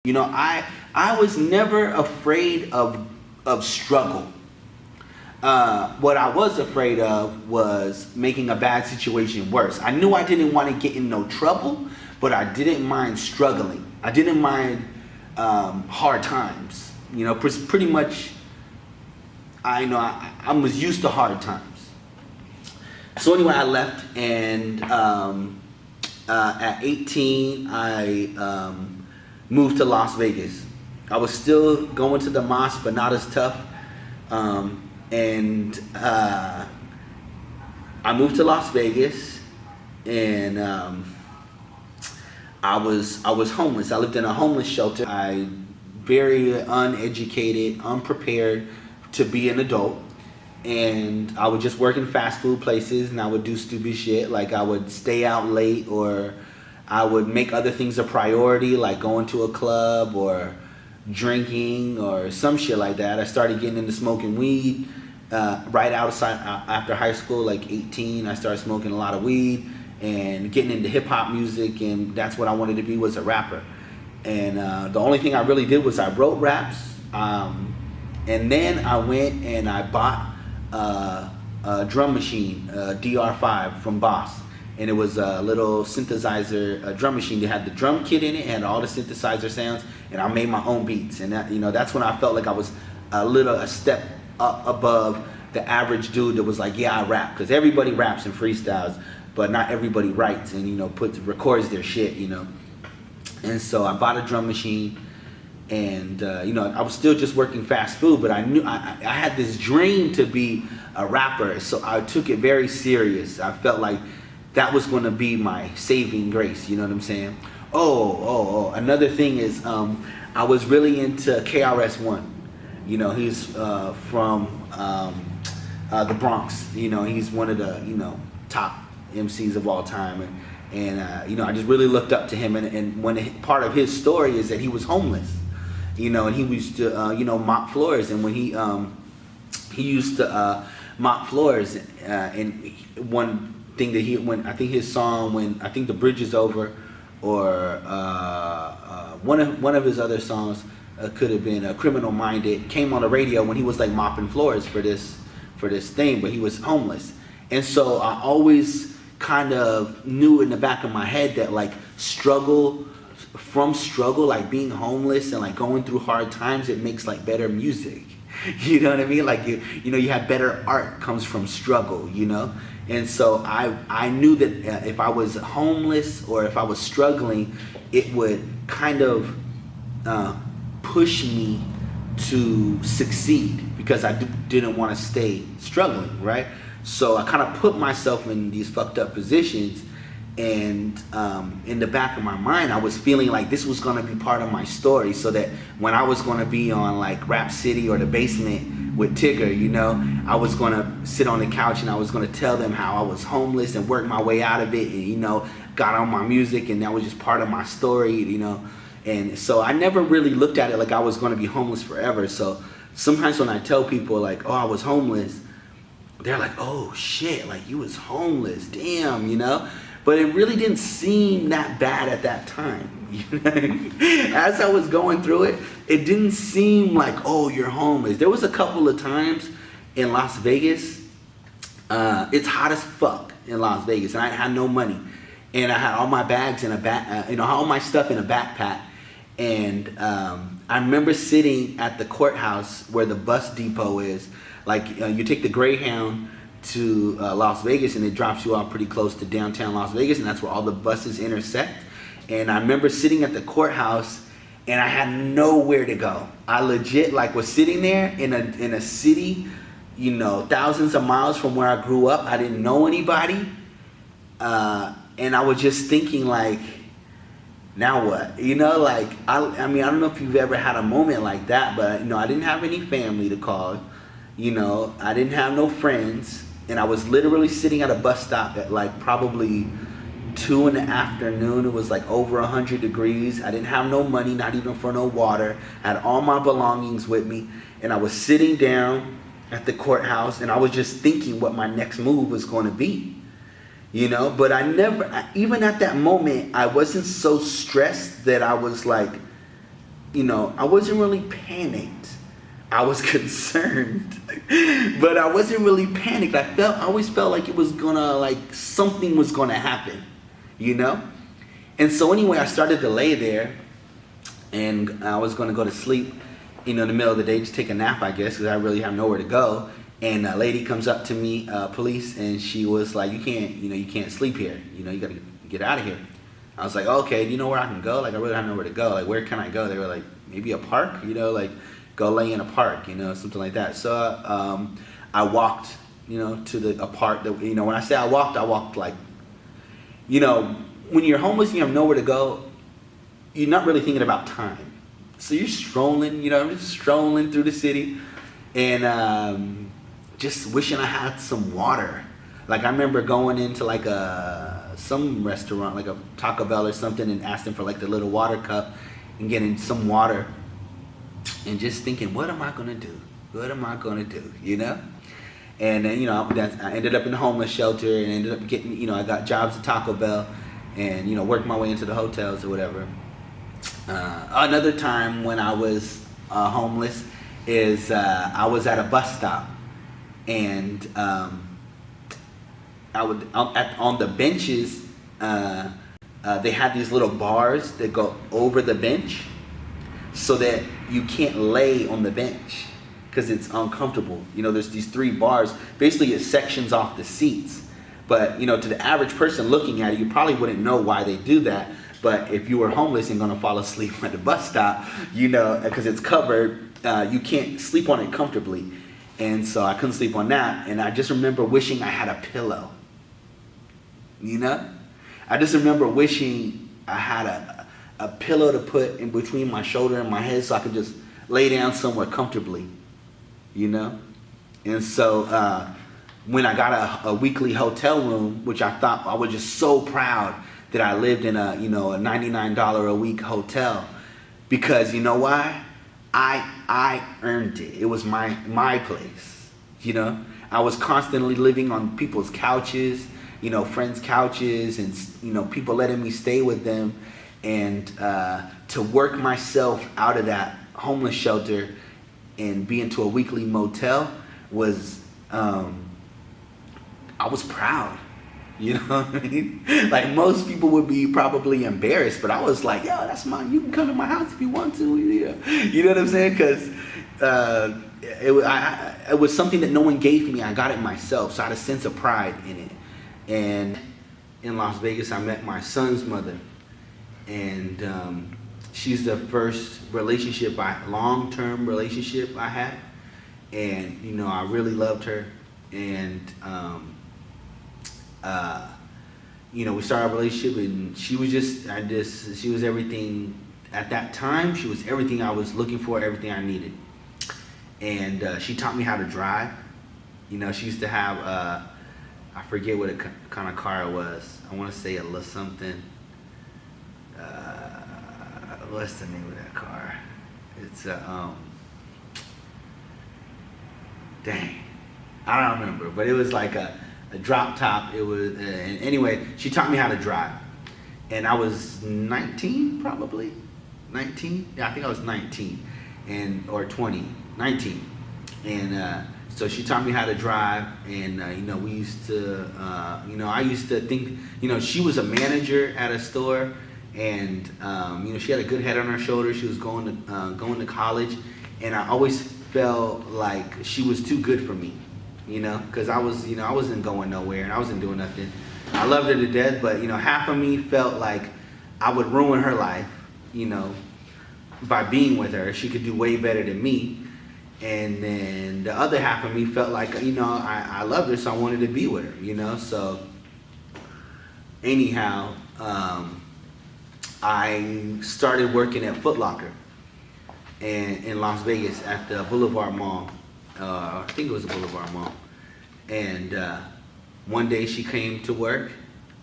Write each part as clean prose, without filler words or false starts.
You know, I was never afraid of struggle. What I was afraid of was making a bad situation worse. I knew I didn't want to get in no trouble, but I didn't mind struggling. I didn't mind hard times. You know, pretty much. I was used to hard times. So anyway, I left, and at 18, I moved to Las Vegas. I was still going to the mosque, but not as tough. And I moved to Las Vegas, and I was homeless. I lived in a homeless shelter. I very uneducated, unprepared to be an adult. And I would just work in fast food places, and I would do stupid shit. Like I would stay out late, or I would make other things a priority, like going to a club or drinking or some shit like that. I started getting into smoking weed right outside after high school, like 18. I started smoking a lot of weed and getting into hip hop music, and that's what I wanted to be, was a rapper. And the only thing I really did was I wrote raps, and then I went and I bought a drum machine, a DR5 from Boss. And it was a little synthesizer, a drum machine that had the drum kit in it, and all the synthesizer sounds, and I made my own beats. And that, that's when I felt like I was a step up above the average dude that was like, yeah, I rap. Because everybody raps and freestyles, but not everybody writes and, records their shit, And so I bought a drum machine, and I was still just working fast food, but I knew I had this dream to be a rapper, so I took it very serious. I felt like that was going to be my saving grace, you know what I'm saying? Another thing is, I was really into KRS-One. He's from the Bronx. He's one of the top MCs of all time, and I just really looked up to him. And part of his story is that he was homeless, and he used to mop floors. And when he used to mop floors, and one thing that I think his song, when I think the bridge is over, or one of his other songs could have been Criminal Minded, came on the radio when he was like mopping floors for this thing, but he was homeless. And so I always kind of knew in the back of my head that like struggle, like being homeless and like going through hard times, it makes like better music. You know what I mean? Like you have better art comes from struggle, And so I knew that if I was homeless or if I was struggling, it would kind of push me to succeed, because I didn't want to stay struggling, right? So I kind of put myself in these fucked up positions, and in the back of my mind, I was feeling like this was going to be part of my story, so that when I was going to be on like Rap City or The Basement with Tigger, I was going to sit on the couch and I was going to tell them how I was homeless and work my way out of it, and got on my music, and that was just part of my story, And so I never really looked at it like I was going to be homeless forever. So sometimes when I tell people like, oh, I was homeless, they're like, oh shit, like you was homeless, damn, But it really didn't seem that bad at that time. As I was going through it, it didn't seem like, oh, you're homeless. There was a couple of times in Las Vegas, it's hot as fuck in Las Vegas, and I had no money. And I had all my bags in a all my stuff in a backpack. And I remember sitting at the courthouse where the bus depot is. Like you take the Greyhound to Las Vegas, and it drops you off pretty close to downtown Las Vegas, and that's where all the buses intersect. And I remember sitting at the courthouse, and I had nowhere to go. I legit was sitting there in a city, thousands of miles from where I grew up. I didn't know anybody, and I was just thinking like, now what? I mean, I don't know if you've ever had a moment like that, but I didn't have any family to call. I didn't have no friends, and I was literally sitting at a bus stop at like probably 2 in the afternoon. It was like over 100 degrees. I didn't have no money, not even for no water. I had all my belongings with me, and I was sitting down at the courthouse, and I was just thinking what my next move was going to be. But I never, even at that moment, I wasn't so stressed that I was like, I wasn't really panicked. I was concerned, but I wasn't really panicked. I always felt like it was gonna, like something was gonna happen, you know? And so anyway, I started to lay there, and I was gonna go to sleep, in the middle of the day, just take a nap, I guess, because I really have nowhere to go. And a lady comes up to me, police, and she was like, you can't sleep here. You gotta get out of here. I was like, okay, do you know where I can go? Like, I really have nowhere to go. Like, where can I go? They were like, maybe a park, like, go lay in a park, something like that. So I walked, to a park that, when I say I walked like, when you're homeless and you have nowhere to go, you're not really thinking about time. So you're strolling, just strolling through the city, and just wishing I had some water. Like, I remember going into like some restaurant, like a Taco Bell or something, and asking for like the little water cup and getting some water, and just thinking, what am I gonna do? What am I gonna do? And then I ended up in the homeless shelter, and ended up getting, I got jobs at Taco Bell, and worked my way into the hotels or whatever. Another time when I was homeless is I was at a bus stop, and on the benches, they had these little bars that go over the bench, so that you can't lay on the bench because it's uncomfortable. There's these 3 bars. Basically, it sections off the seats. But to the average person looking at it, you probably wouldn't know why they do that. But if you were homeless and gonna fall asleep at the bus stop, because it's covered, you can't sleep on it comfortably. And so I couldn't sleep on that. And I just remember wishing I had a pillow. I just remember wishing I had a pillow to put in between my shoulder and my head, so I could just lay down somewhere comfortably. And so when I got a weekly hotel room, which I thought, I was just so proud that I lived in a $99 a week hotel, because you know why? I earned it. It was my place. I was constantly living on people's couches, friends' couches, and people letting me stay with them, and to work myself out of that homeless shelter and be into a weekly motel was, I was proud. You know what I mean? Like, most people would be probably embarrassed, but I was like, yo, that's mine. You can come to my house if you want to. Yeah. You know what I'm saying? Because it was something that no one gave me. I got it myself, so I had a sense of pride in it. And in Las Vegas, I met my son's mother, and she's the first long-term relationship I had, and I really loved her, and we started a relationship, and she was everything at that time. She was everything I was looking for, everything I needed. And she taught me how to drive. She used to have, I forget what kind of car it was. I want to say a something. What's the name of that car? It's dang, I don't remember, but it was like a drop top. It was, and anyway, she taught me how to drive, and I was 19, probably 19. Yeah, I think I was 19, or 20, 19, and so she taught me how to drive, and we used to, I used to think, she was a manager at a store, and she had a good head on her shoulders. She was going to college, and I always felt like she was too good for me. Because I wasn't going nowhere, and I wasn't doing nothing. I loved her to death, but half of me felt like I would ruin her life, by being with her. She could do way better than me. And then the other half of me felt like, I loved her, so I wanted to be with her, So anyhow, I started working at Foot Locker in Las Vegas at the Boulevard Mall. I think it was the Boulevard Mall. And one day she came to work,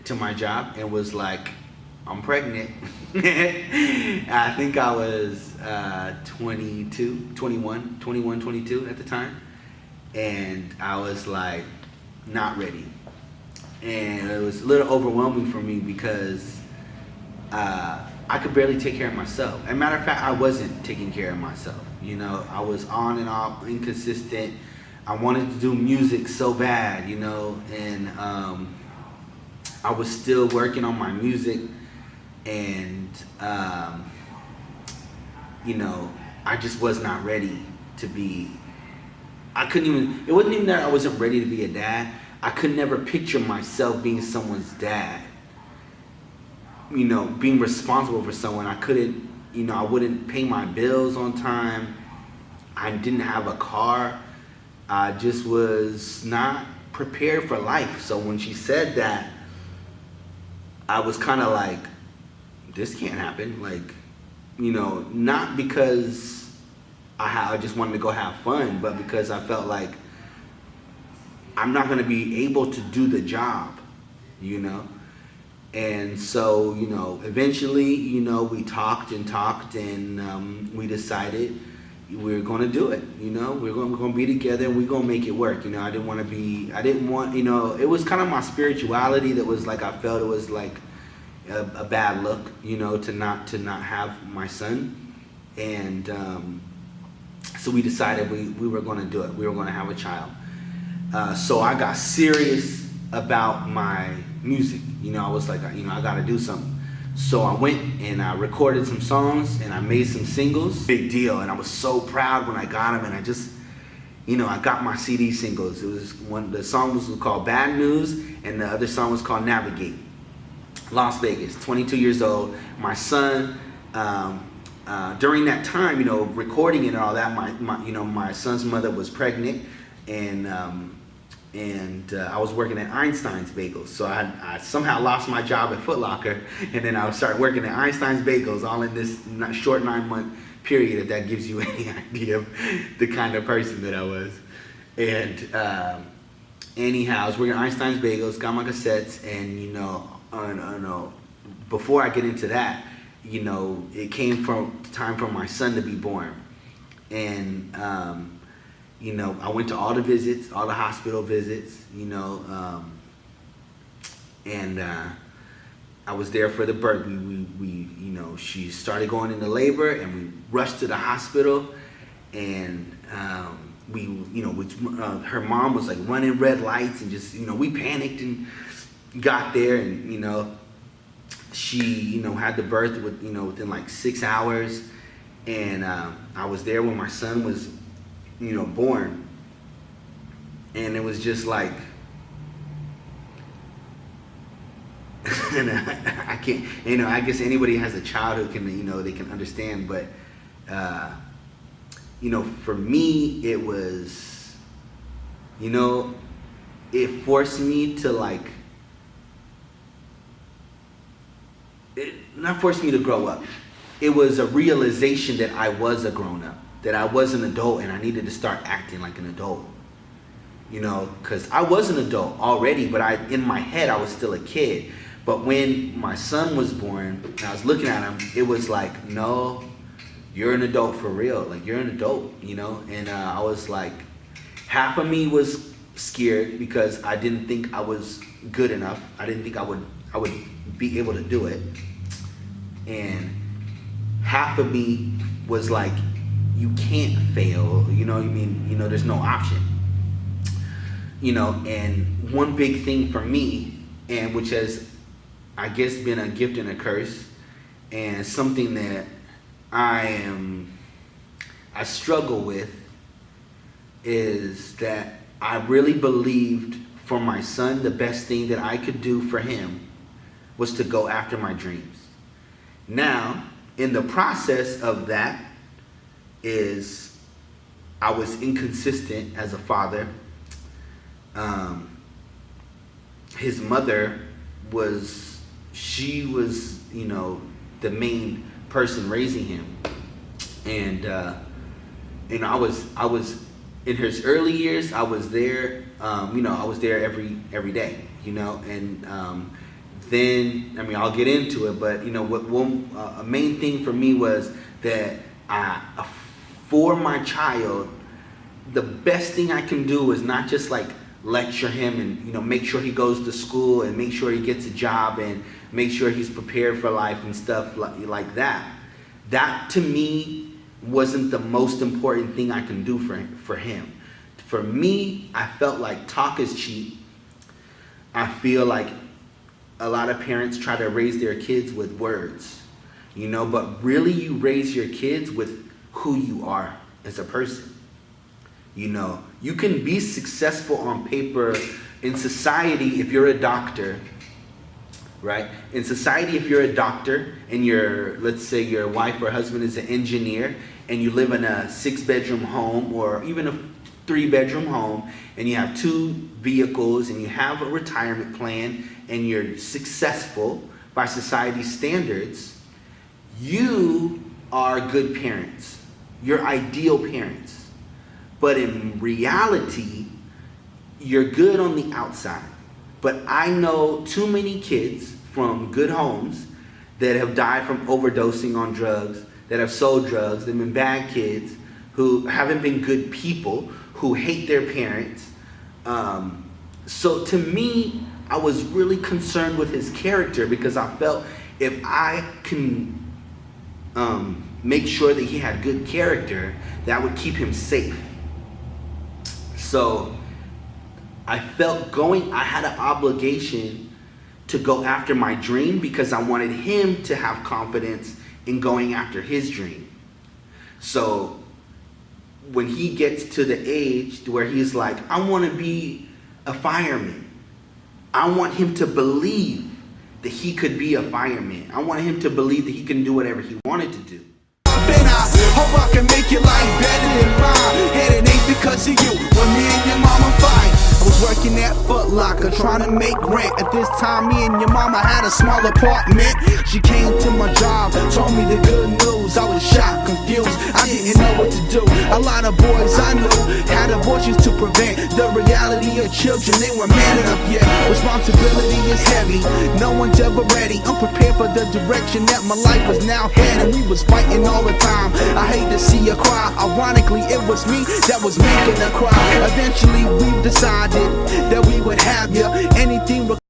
to my job, and was like, I'm pregnant. I think I was 21, 22 at the time. And I was like, not ready. And it was a little overwhelming for me because I could barely take care of myself. As a matter of fact, I wasn't taking care of myself. You know, I was on and off, inconsistent. I wanted to do music so bad, you know, and I was still working on my music, and you know, I just was not ready to be. I couldn't even. It wasn't even that I wasn't ready to be a dad. I could never picture myself being someone's dad. You know, being responsible for someone. I couldn't, you know, I wouldn't pay my bills on time. I didn't have a car. I just was not prepared for life. So when she said that, I was kind of like, this can't happen. Like, you know, not because I just wanted to go have fun, but because I felt like I'm not going to be able to do the job, you know. And so, you know, eventually, you know, we talked, and we decided we're going to do it. You know, we're going to be together, and we're going to make it work. You know, I didn't want, you know, it was kind of my spirituality that was like, I felt it was like a bad look, you know, to not have my son. And so we decided we were going to do it. We were going to have a child. So I got serious about my music. You know, I was like, you know, I got to do something. So I went and I recorded some songs, and I made some singles. Big deal. And I was so proud when I got them, and I just, you know, I got my CD singles. It was the song was called Bad News, and the other song was called Navigate. Las Vegas, 22 years old. My son, during that time, you know, recording it and all that, my son's mother was pregnant, and I was working at Einstein's Bagels. So I somehow lost my job at Foot Locker, and then I started working at Einstein's Bagels, all in this short 9-month period, if that gives you any idea of the kind of person that I was. And anyhow, I was working at Einstein's Bagels, got my cassettes, and, you know, before I get into that, you know, it came from time for my son to be born. And you know, I went to all the visits, all the hospital visits, you know, and I was there for the birth. We, you know, she started going into labor, and we rushed to the hospital, and we, you know, her mom was like running red lights, and just, you know, we panicked and got there, and, you know, she, you know, had the birth within like 6 hours, and I was there when my son was, you know, born, and it was just like, and I can't, you know, I guess anybody has a child who can, you know, they can understand, but you know, for me, it was, you know, it forced me to like, it not forced me to grow up. It was a realization that I was a grown-up, that I was an adult, and I needed to start acting like an adult. You know, because I was an adult already, but in my head, I was still a kid. But when my son was born, and I was looking at him, it was like, no, you're an adult for real. Like, you're an adult, you know? And I was like, half of me was scared because I didn't think I was good enough. I didn't think I would be able to do it. And half of me was like, you can't fail, you know, you mean, you know, there's no option. You know, and one big thing for me, and which has, I guess, been a gift and a curse, and something that I struggle with, is that I really believed for my son, the best thing that I could do for him was to go after my dreams. Now, in the process of that, is I was inconsistent as a father. His mother was, you know, the main person raising him, and you know, I was in his early years. I was there, you know, I was there every day, you know, and then, I mean, I'll get into it, but you know, a main thing for me was that for my child, the best thing I can do is not just like lecture him and make sure he goes to school and make sure he gets a job and make sure he's prepared for life and stuff like that. That to me wasn't the most important thing I can do for him. For me, I felt like talk is cheap. I feel like a lot of parents try to raise their kids with words, but really you raise your kids with who you are as a person. You can be successful on paper in society if you're a doctor, right? In society, if you're a doctor and let's say your wife or husband is an engineer and you live in a 6-bedroom home or even a 3-bedroom home and you have 2 vehicles and you have a retirement plan and you're successful by society's standards, you are good parents. You're ideal parents. But in reality, you're good on the outside. But I know too many kids from good homes that have died from overdosing on drugs, that have sold drugs, that have been bad kids, who haven't been good people, who hate their parents. So to me, I was really concerned with his character because I felt if I can make sure that he had good character, that would keep him safe. So I felt I had an obligation to go after my dream because I wanted him to have confidence in going after his dream. So when he gets to the age where he's like, I want to be a fireman, I want him to believe that he could be a fireman. I wanted him to believe that he can do whatever he wanted to do. Hope I can make your life better than mine. And it ain't because of you. When me and your mama fight, I was working at Foot Locker trying to make rent. At this time, me and your mama had a small apartment. She came to my job, told me the good news. I was shocked, confused, I didn't know what to do. A lot of boys I knew had abortions to prevent the reality of children. They weren't man enough yet. Responsibility is heavy, no one's ever ready. Unprepared for the direction that my life was now heading. We was fighting all the time. I hate to see her cry. Ironically, it was me that was making her cry. Eventually, we decided that we would have you. Anything